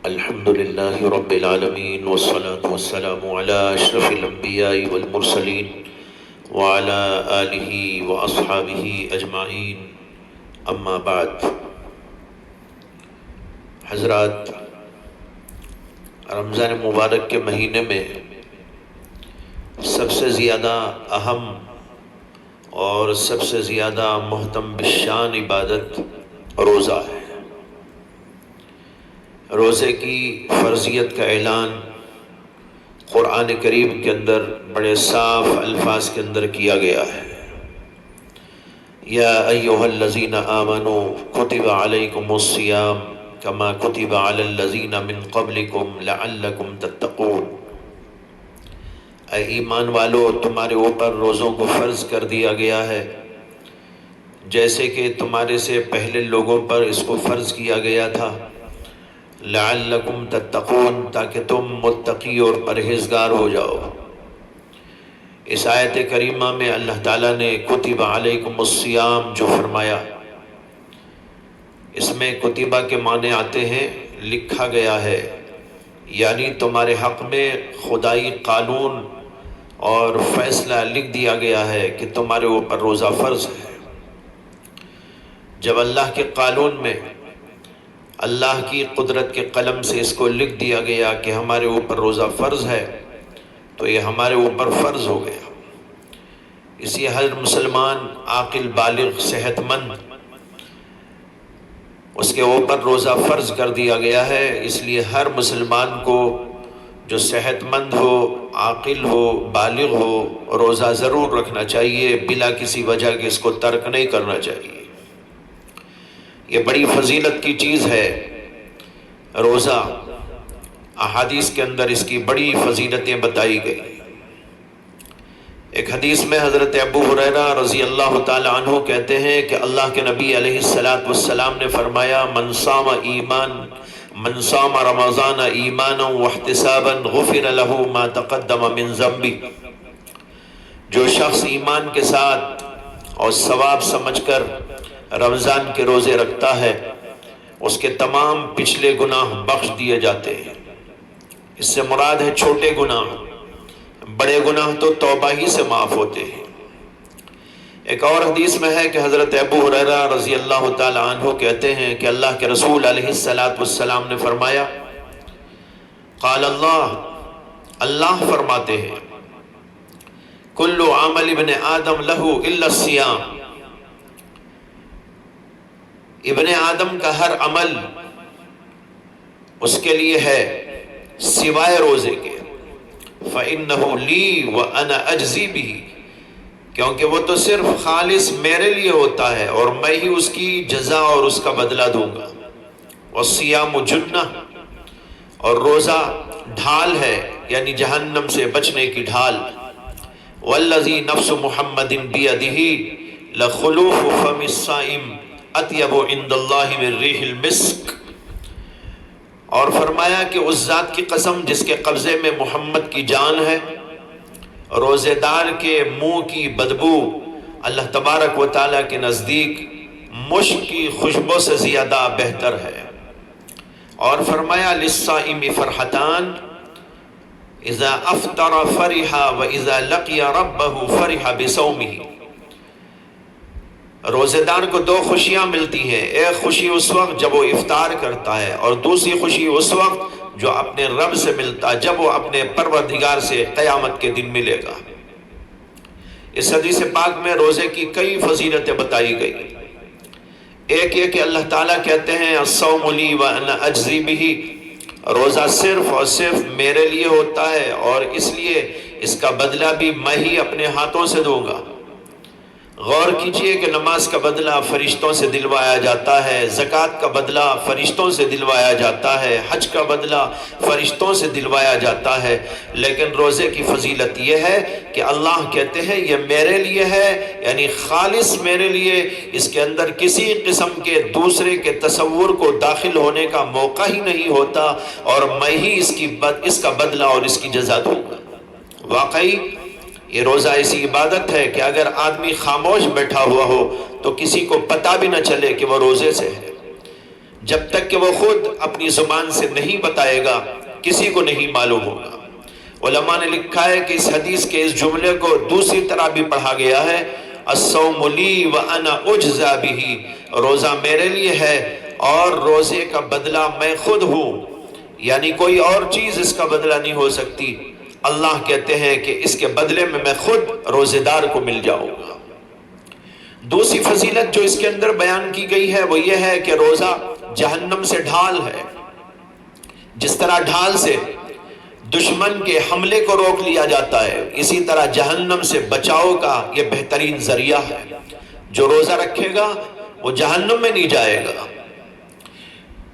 الحمد لله رب العالمين والصلاة والسلام على أشرف الأنبياء والمرسلين وعلى آله وأصحابه أجمعين أما بعد. حضرات، رمضان مبارک کے مہینے میں سب سے زیادہ اہم اور سب سے زیادہ محتم بالشان عبادت روزہ ہے. روزے کی فرضیت کا اعلان قرآن کریم کے اندر بڑے صاف الفاظ کے اندر کیا گیا ہے. یا ایھا الذین آمنوا کتب علیکم الصیام کما کتب علی الذین من قبلکم لعلکم تتقون. اے ایمان والو، تمہارے اوپر روزوں کو فرض کر دیا گیا ہے جیسے کہ تمہارے سے پہلے لوگوں پر اس کو فرض کیا گیا تھا. لعلکم تتقون، تاکہ تم متقی اور پرہیزگار ہو جاؤ. اس آیت کریمہ میں اللہ تعالیٰ نے کتب علیکم الصیام جو فرمایا، اس میں کتبہ کے معنی آتے ہیں لکھا گیا ہے، یعنی تمہارے حق میں خدائی قانون اور فیصلہ لکھ دیا گیا ہے کہ تمہارے اوپر روزہ فرض ہے. جب اللہ کے قانون میں اللہ کی قدرت کے قلم سے اس کو لکھ دیا گیا کہ ہمارے اوپر روزہ فرض ہے، تو یہ ہمارے اوپر فرض ہو گیا. اس لیے ہر مسلمان عاقل بالغ صحت مند اس کے اوپر روزہ فرض کر دیا گیا ہے. اس لیے ہر مسلمان کو جو صحت مند ہو، عاقل ہو، بالغ ہو، روزہ ضرور رکھنا چاہیے، بلا کسی وجہ کے اس کو ترک نہیں کرنا چاہیے. یہ بڑی فضیلت کی چیز ہے روزہ. احادیث کے اندر اس کی بڑی فضیلتیں بتائی گئی. ایک حدیث میں حضرت ابو ہریرہ رضی اللہ تعالی عنہ کہتے ہیں کہ اللہ کے نبی علیہ السلام نے فرمایا، من صام رمضان ایمانا واحتسابا غفر له ما تقدم من ذنبه. جو شخص ایمان کے ساتھ اور ثواب سمجھ کر رمضان کے روزے رکھتا ہے، اس کے تمام پچھلے گناہ بخش دیے جاتے ہیں. اس سے مراد ہے چھوٹے گناہ، بڑے گناہ تو توبہ ہی سے معاف ہوتے ہیں. ایک اور حدیث میں ہے کہ حضرت ابو ہریرہ رضی اللہ تعالی عنہ کہتے ہیں کہ اللہ کے رسول علیہ السلام نے فرمایا، قال اللہ فرماتے ہیں، کل عمل ابن آدم لہ الا الصیام. ابن آدم کا ہر عمل اس کے لیے ہے سوائے روزے کے. فَإِنَّهُ لِي وَأَنَا أَجْزِي بِهِ، کیونکہ وہ تو صرف خالص میرے لیے ہوتا ہے اور میں ہی اس کی جزا اور اس کا بدلہ دوں گا. وَالصِّيَامُ جُنَّةٌ، اور روزہ ڈھال ہے، یعنی جہنم سے بچنے کی ڈھال. وَالَّذِي نَفْسُ مُحَمَّدٍ بِيَدِهِ لَخُلُوفُ فَمِ الصَّائِمِ اطیب عند اللہ من ریح المسک. اور فرمایا کہ اس ذات کی قسم جس کے قبضے میں محمد کی جان ہے، روزے دار کے منہ کی بدبو اللہ تبارک و تعالیٰ کے نزدیک مشک کی خوشبو سے زیادہ بہتر ہے. اور فرمایا للصائم فرحتان اذا افطر فرح واذا لقی ربہ فرح بصومہ. روزے دار کو دو خوشیاں ملتی ہیں. ایک خوشی اس وقت جب وہ افطار کرتا ہے، اور دوسری خوشی اس وقت جو اپنے رب سے ملتا جب وہ اپنے پروردگار سے قیامت کے دن ملے گا. اس حدیث پاک میں روزے کی کئی فضیلتیں بتائی گئی. ایک یہ کہ اللہ تعالیٰ کہتے ہیں الصوم لی وانا اجزی بہ، روزہ صرف اور صرف میرے لیے ہوتا ہے اور اس لیے اس کا بدلہ بھی میں ہی اپنے ہاتھوں سے دوں گا. غور کیجئے کہ نماز کا بدلہ فرشتوں سے دلوایا جاتا ہے، زکوٰۃ کا بدلہ فرشتوں سے دلوایا جاتا ہے، حج کا بدلہ فرشتوں سے دلوایا جاتا ہے. لیکن روزے کی فضیلت یہ ہے کہ اللہ کہتے ہیں یہ میرے لیے ہے، یعنی خالص میرے لیے. اس کے اندر کسی قسم کے دوسرے کے تصور کو داخل ہونے کا موقع ہی نہیں ہوتا، اور میں ہی اس کا بدلہ اور اس کی جزا دوں گا. واقعی یہ روزہ ایسی عبادت ہے کہ اگر آدمی خاموش بیٹھا ہوا ہو تو کسی کو پتہ بھی نہ چلے کہ وہ روزے سے ہے. جب تک کہ وہ خود اپنی زبان سے نہیں بتائے گا کسی کو نہیں معلوم ہوگا۔ علماء نے لکھا ہے کہ اس حدیث کے اس جملے کو دوسری طرح بھی پڑھا گیا ہے، الصوم لی وانا اجزا بہ، روزہ میرے لیے ہے اور روزے کا بدلہ میں خود ہوں، یعنی کوئی اور چیز اس کا بدلہ نہیں ہو سکتی۔ اللہ کہتے ہیں کہ اس کے بدلے میں خود روزے دار کو مل جاؤں گا۔ دوسری فضیلت جو اس کے اندر بیان کی گئی ہے وہ یہ ہے کہ روزہ جہنم سے ڈھال ہے۔ جس طرح ڈھال سے دشمن کے حملے کو روک لیا جاتا ہے، اسی طرح جہنم سے بچاؤ کا یہ بہترین ذریعہ ہے۔ جو روزہ رکھے گا وہ جہنم میں نہیں جائے گا۔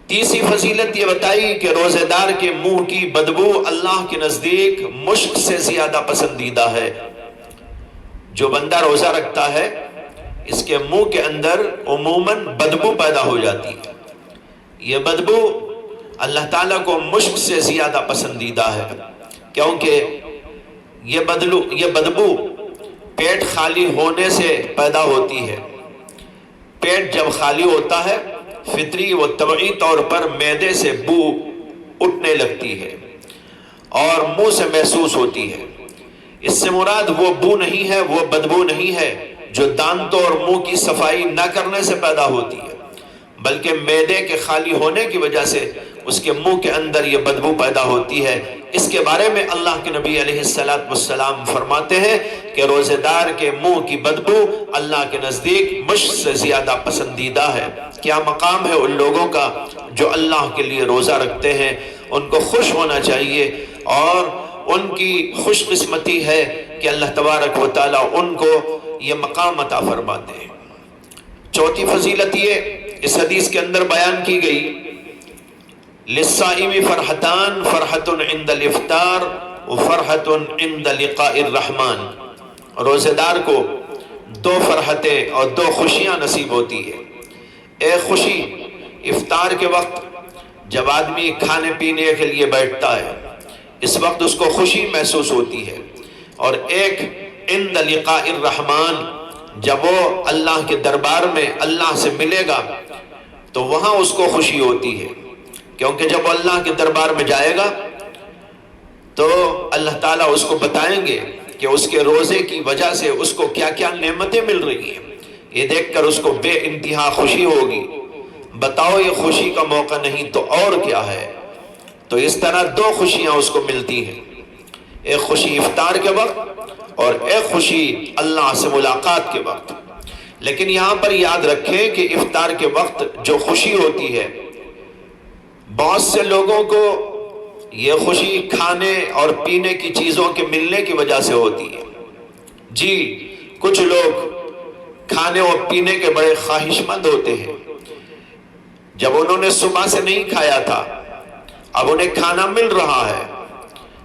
تیسری فضیلت یہ بتائی کہ روزے دار کے منہ کی بدبو اللہ کے نزدیک مشک سے زیادہ پسندیدہ ہے۔ جو بندہ روزہ رکھتا ہے اس کے منہ کے اندر عموماً بدبو پیدا ہو جاتی ہے۔ یہ بدبو اللہ تعالیٰ کو مشک سے زیادہ پسندیدہ ہے، کیونکہ یہ بدبو پیٹ خالی ہونے سے پیدا ہوتی ہے۔ پیٹ جب خالی ہوتا ہے فطری و طبعی طور پر معدے سے بو اٹھنے لگتی ہے اور منہ سے محسوس ہوتی ہے۔ اس سے مراد وہ بو نہیں ہے، وہ بدبو نہیں ہے جو دانتوں اور منہ کی صفائی نہ کرنے سے پیدا ہوتی ہے، بلکہ معدے کے خالی ہونے کی وجہ سے اس کے منہ کے اندر یہ بدبو پیدا ہوتی ہے۔ اس کے بارے میں اللہ کے نبی علیہ السلام فرماتے ہیں کہ روزے دار کے منہ کی بدبو اللہ کے نزدیک مشک سے زیادہ پسندیدہ ہے۔ کیا مقام ہے ان لوگوں کا جو اللہ کے لیے روزہ رکھتے ہیں، ان کو خوش ہونا چاہیے اور ان کی خوش قسمتی ہے کہ اللہ تبارک و تعالیٰ ان کو یہ مقام عطا فرماتے ہیں۔ چوتھی فضیلت یہ اس حدیث کے اندر بیان کی گئی، للصائم فرحتان، فرحت عند الافطار وفرحت عند لقاء الرحمن، روزے دار کو دو فرحتیں اور دو خوشیاں نصیب ہوتی ہے۔ ایک خوشی افطار کے وقت جب آدمی کھانے پینے کے لیے بیٹھتا ہے، اس وقت اس کو خوشی محسوس ہوتی ہے، اور ایک عند لقاء الرحمن، جب وہ اللہ کے دربار میں اللہ سے ملے گا تو وہاں اس کو خوشی ہوتی ہے، کیونکہ جب وہ اللہ کے دربار میں جائے گا تو اللہ تعالیٰ اس کو بتائیں گے کہ اس کے روزے کی وجہ سے اس کو کیا کیا نعمتیں مل رہی ہیں۔ یہ دیکھ کر اس کو بے انتہا خوشی ہوگی۔ بتاؤ یہ خوشی کا موقع نہیں تو اور کیا ہے؟ تو اس طرح دو خوشیاں اس کو ملتی ہیں، ایک خوشی افطار کے وقت اور ایک خوشی اللہ سے ملاقات کے وقت۔ لیکن یہاں پر یاد رکھیں کہ افطار کے وقت جو خوشی ہوتی ہے، بہت سے لوگوں کو یہ خوشی کھانے اور پینے کی چیزوں کے ملنے کی وجہ سے ہوتی ہے۔ جی، کچھ لوگ کھانے اور پینے کے بڑے خواہش مند ہوتے ہیں۔ جب انہوں نے صبح سے نہیں کھایا تھا، اب انہیں کھانا مل رہا ہے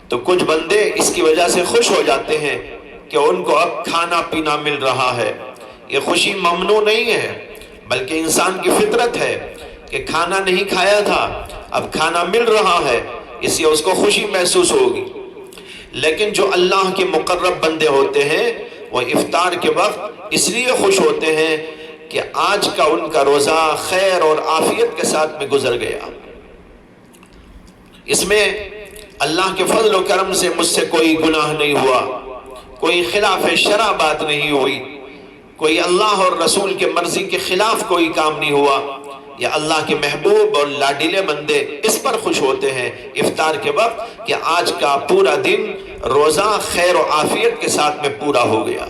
تو کچھ بندے اس کی وجہ سے خوش ہو جاتے ہیں کہ ان کو اب کھانا پینا مل رہا ہے۔ یہ خوشی ممنوع نہیں ہے، بلکہ انسان کی فطرت ہے کہ کھانا نہیں کھایا تھا، اب کھانا مل رہا ہے، اس لیے اس کو خوشی محسوس ہوگی۔ لیکن جو اللہ کے مقرب بندے ہوتے ہیں وہ افطار کے وقت اس لیے خوش ہوتے ہیں کہ آج کا ان کا روزہ خیر اور عافیت کے ساتھ میں گزر گیا، اس میں اللہ کے فضل و کرم سے مجھ سے کوئی گناہ نہیں ہوا، کوئی خلاف شرع بات نہیں ہوئی، کوئی اللہ اور رسول کے مرضی کے خلاف کوئی کام نہیں ہوا۔ یا اللہ کے محبوب اور لاڈلے بندے اس پر خوش ہوتے ہیں افطار کے وقت کہ آج کا پورا دن روزہ خیر و عافیت کے ساتھ میں پورا ہو گیا،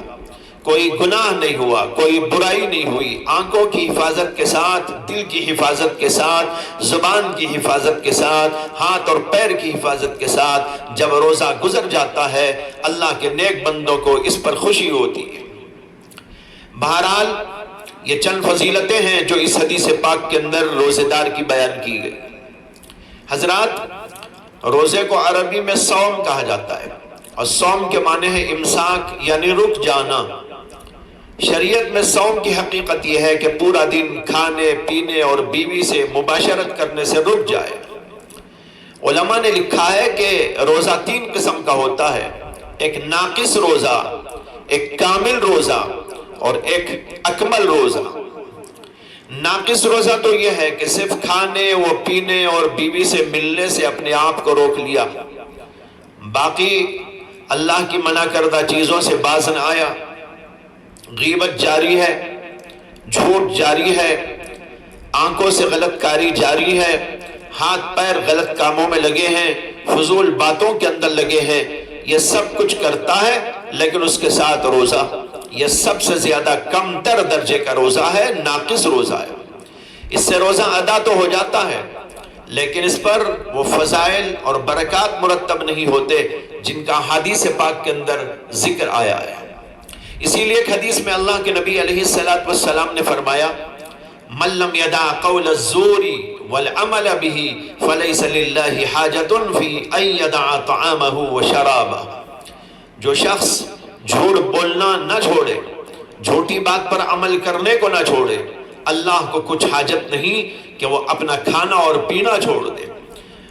کوئی گناہ نہیں ہوا، کوئی برائی نہیں ہوئی، آنکھوں کی حفاظت کے ساتھ، دل کی حفاظت کے ساتھ، زبان کی حفاظت کے ساتھ، ہاتھ اور پیر کی حفاظت کے ساتھ جب روزہ گزر جاتا ہے اللہ کے نیک بندوں کو اس پر خوشی ہوتی ہے۔ بہرحال یہ چند فضیلتیں ہیں جو اس حدیث پاک کے اندر روزے دار کی بیان کی گئی۔ حضرات، روزے کو عربی میں صوم کہا جاتا ہے، اور صوم کے معنی ہے امساک، یعنی رک جانا۔ شریعت میں صوم کی حقیقت یہ ہے کہ پورا دن کھانے پینے اور بیوی سے مباشرت کرنے سے رک جائے۔ علماء نے لکھا ہے کہ روزہ تین قسم کا ہوتا ہے، ایک ناقص روزہ، ایک کامل روزہ اور ایک اکمل روزہ۔ ناقص روزہ تو یہ ہے کہ صرف کھانے و پینے اور بیوی سے ملنے سے اپنے آپ کو روک لیا، باقی اللہ کی منع کردہ چیزوں سے باز نہ آیا، غیبت جاری ہے، جھوٹ جاری ہے، آنکھوں سے غلط کاری جاری ہے، ہاتھ پیر غلط کاموں میں لگے ہیں، فضول باتوں کے اندر لگے ہیں، یہ سب کچھ کرتا ہے لیکن اس کے ساتھ روزہ یہ سب سے زیادہ کم تر درجے کا روزہ ہے، ناقص روزہ ہے۔ اس سے روزہ ادا تو ہو جاتا ہے لیکن اس پر وہ فضائل اور برکات مرتب نہیں ہوتے جن کا حدیث پاک کے اندر ذکر آیا ہے۔ اسی لیے ایک حدیث میں اللہ کے نبی علیہ السلام نے فرمایا، من لم يدع قول الزور والعمل به فليس لله حاجة في ان يدع طعامه وشرابه۔ جو شخص جھوٹ بولنا نہ چھوڑے، جھوٹی بات پر عمل کرنے کو نہ چھوڑے، اللہ کو کچھ حاجت نہیں کہ وہ اپنا کھانا اور پینا چھوڑ دے۔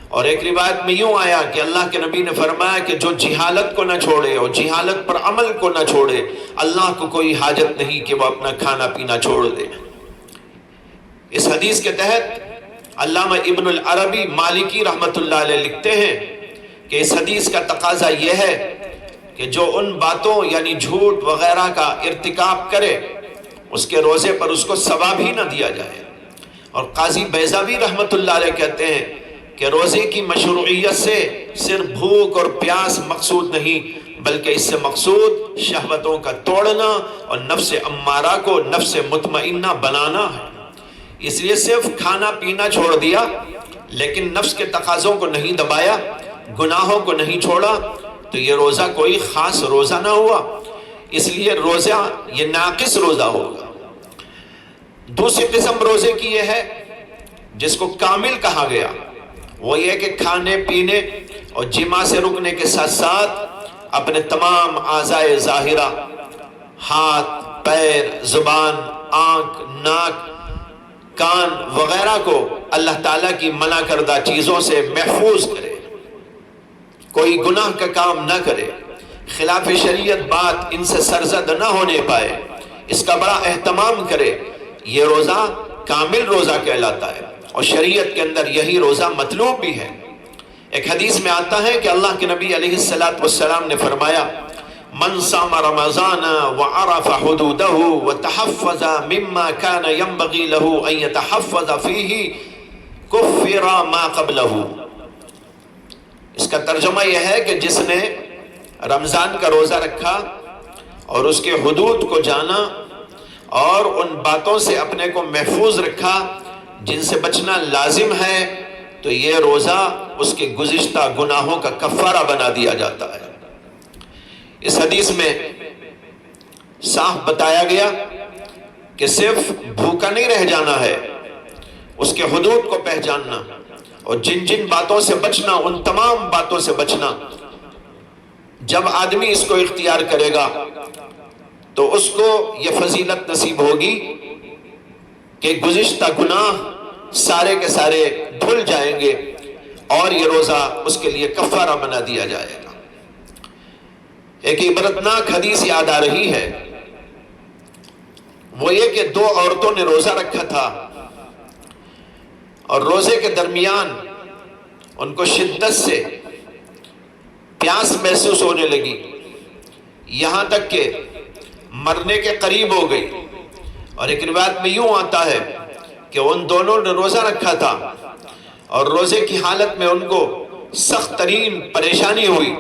اور ایک روایت میں یوں آیا کہ اللہ کے نبی نے فرمایا کہ جو جہالت کو نہ چھوڑے اور جہالت پر عمل کو نہ چھوڑے، اللہ کو کوئی حاجت نہیں کہ وہ اپنا کھانا پینا چھوڑ دے۔ اس حدیث کے تحت علامہ ابن العربی مالکی رحمت اللہ علیہ لکھتے ہیں کہ اس حدیث کا تقاضا یہ ہے کہ جو ان باتوں یعنی جھوٹ وغیرہ کا ارتکاب کرے اس کے روزے پر اس کو ثواب ہی نہ دیا جائے۔ اور قاضی بیضاوی رحمت اللہ علیہ کہتے ہیں کہ روزے کی مشروعیت سے صرف بھوک اور پیاس مقصود نہیں بلکہ اس سے مقصود شہوتوں کا توڑنا اور نفس امارہ کو نفس مطمئنہ بنانا ہے۔ اس لیے صرف کھانا پینا چھوڑ دیا لیکن نفس کے تقاضوں کو نہیں دبایا، گناہوں کو نہیں چھوڑا تو یہ روزہ کوئی خاص روزہ نہ ہوا، اس لیے روزہ یہ ناقص روزہ ہوگا۔ دوسری قسم روزے کی یہ ہے جس کو کامل کہا گیا، وہ یہ کہ کھانے پینے اور جماع سے رکنے کے ساتھ ساتھ اپنے تمام اعضائے ظاہرہ، ہاتھ، پیر، زبان، آنکھ، ناک، کان وغیرہ کو اللہ تعالیٰ کی منع کردہ چیزوں سے محفوظ کرے، کوئی گناہ کا کام نہ کرے، خلاف شریعت بات ان سے سرزد نہ ہونے پائے، اس کا بڑا اہتمام کرے، یہ روزہ کامل روزہ کہلاتا ہے اور شریعت کے اندر یہی روزہ مطلوب بھی ہے۔ ایک حدیث میں آتا ہے کہ اللہ کے نبی علیہ السلام نے فرمایا، من صام رمضان وعرف حدوده وتحفظ مما كان ينبغي له ان يتحفظ فيه كفر ما قبله۔ اس کا ترجمہ یہ ہے کہ جس نے رمضان کا روزہ رکھا اور اس کے حدود کو جانا اور ان باتوں سے اپنے کو محفوظ رکھا جن سے بچنا لازم ہے تو یہ روزہ اس کے گزشتہ گناہوں کا کفارہ بنا دیا جاتا ہے۔ اس حدیث میں صاف بتایا گیا کہ صرف بھوکا نہیں رہ جانا ہے، اس کے حدود کو پہچاننا اور جن جن باتوں سے بچنا ان تمام باتوں سے بچنا۔ جب آدمی اس کو اختیار کرے گا تو اس کو یہ فضیلت نصیب ہوگی کہ گزشتہ گناہ سارے کے سارے دھل جائیں گے اور یہ روزہ اس کے لیے کفارہ بنا دیا جائے گا۔ ایک عبرتناک حدیث یاد آ رہی ہے، وہ یہ کہ دو عورتوں نے روزہ رکھا تھا اور روزے کے درمیان ان کو شدت سے پیاس محسوس ہونے لگی، یہاں تک کہ مرنے کے قریب ہو گئی۔ اور ایک روایت میں یوں آتا ہے کہ ان دونوں نے روزہ رکھا تھا اور روزے کی حالت میں ان کو سخت ترین پریشانی ہوئی،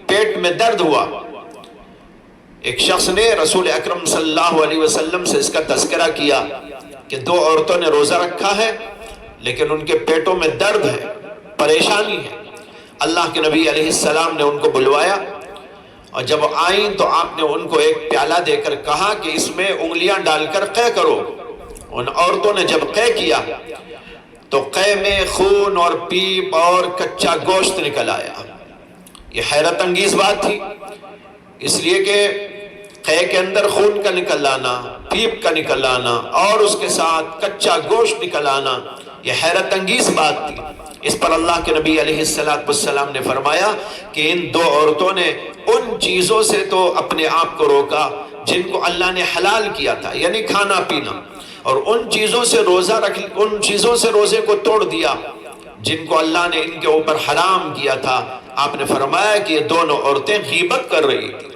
پیٹ میں درد ہوا۔ ایک شخص نے رسول اکرم صلی اللہ علیہ وسلم سے اس کا تذکرہ کیا کہ دو عورتوں نے روزہ رکھا ہے لیکن ان کے پیٹوں میں درد ہے، پریشانی ہے۔ اللہ کے نبی علیہ السلام نے ان کو بلوایا اور جب آئیں تو آپ نے ان کو ایک پیالہ دے کر کہا کہ اس میں انگلیاں ڈال کر قے کرو۔ ان عورتوں نے جب قے کیا تو قے میں خون اور پیپ اور کچا گوشت نکل آیا۔ یہ حیرت انگیز بات تھی، اس لیے کہ قے کے اندر خون کا نکل آنا، پیپ کا نکل آنا اور اس کے ساتھ کچا گوشت نکل آنا، یہ حیرت انگیز بات تھی۔ اس پر اللہ کے نبی علیہ السلام نے فرمایا کہ ان دو عورتوں نے ان چیزوں سے تو اپنے آپ کو روکا جن کو اللہ نے حلال کیا تھا، یعنی کھانا پینا، اور ان چیزوں سے روزے کو توڑ دیا جن کو اللہ نے ان کے اوپر حرام کیا تھا۔ آپ نے فرمایا کہ یہ دونوں عورتیں غیبت کر رہی تھی۔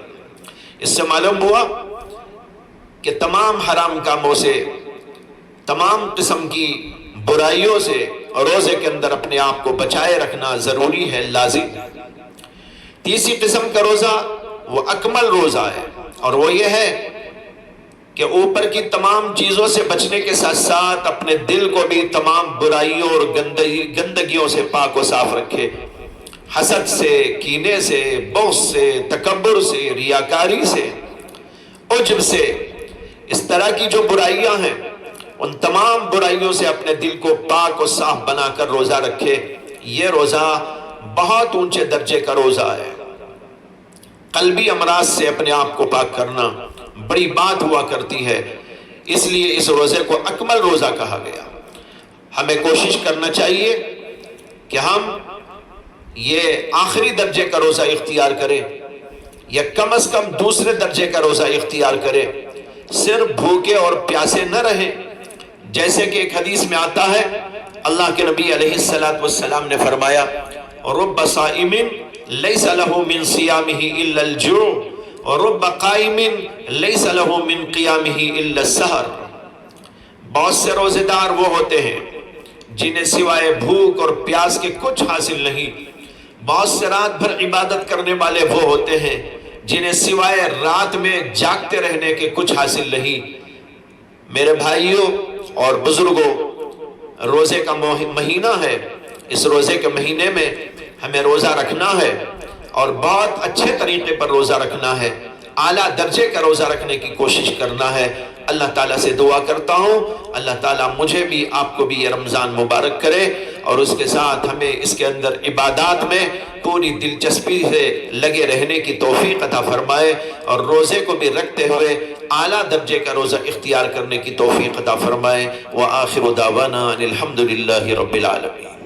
اس سے معلوم ہوا کہ تمام حرام کاموں سے، تمام قسم کی برائیوں سے روزے کے اندر اپنے آپ کو بچائے رکھنا ضروری ہے، لازم۔ تیسری قسم کا روزہ وہ اکمل روزہ ہے، اور وہ یہ ہے کہ اوپر کی تمام چیزوں سے بچنے کے ساتھ ساتھ اپنے دل کو بھی تمام برائیوں اور گندگیوں سے پاک و صاف رکھے، حسد سے، کینے سے، بغض سے، تکبر سے، ریاکاری سے، عجب سے، اس طرح کی جو برائیاں ہیں ان تمام برائیوں سے اپنے دل کو پاک و صاف بنا کر روزہ رکھے۔ یہ روزہ بہت اونچے درجے کا روزہ ہے۔ قلبی امراض سے اپنے آپ کو پاک کرنا بڑی بات ہوا کرتی ہے، اس لیے اس روزے کو اکمل روزہ کہا گیا۔ ہمیں کوشش کرنا چاہیے کہ ہم یہ آخری درجے کا روزہ اختیار کریں، یا کم از کم دوسرے درجے کا روزہ اختیار کریں، صرف بھوکے اور پیاسے نہ رہیں۔ جیسے کہ ایک حدیث میں آتا ہے، اللہ کے نبی علیہ السلام نے فرمایا، رب صائم لیس له من صیامہ الا الجوع ورب قائم لیس له من قیامہ الا السحر۔ بہت سے روزے دار وہ ہوتے ہیں جنہیں سوائے بھوک اور پیاس کے کچھ حاصل نہیں۔ بہت سے رات بھر عبادت کرنے والے وہ ہوتے ہیں جنہیں سوائے رات میں جاگتے رہنے کے کچھ حاصل نہیں۔ میرے بھائیوں اور بزرگوں، روزے کا مہینہ ہے، اس روزے کے مہینے میں ہمیں روزہ رکھنا ہے، اور بہت اچھے طریقے پر روزہ رکھنا ہے، اعلیٰ درجے کا روزہ رکھنے کی کوشش کرنا ہے۔ اللہ تعالیٰ سے دعا کرتا ہوں اللہ تعالیٰ مجھے بھی آپ کو بھی یہ رمضان مبارک کرے، اور اس کے ساتھ ہمیں اس کے اندر عبادات میں پوری دلچسپی سے لگے رہنے کی توفیق عطا فرمائے، اور روزے کو بھی رکھتے ہوئے اعلیٰ درجے کا روزہ اختیار کرنے کی توفیق عطا فرمائے۔ وآخر دعوانا ان الحمد للہ رب العالمین۔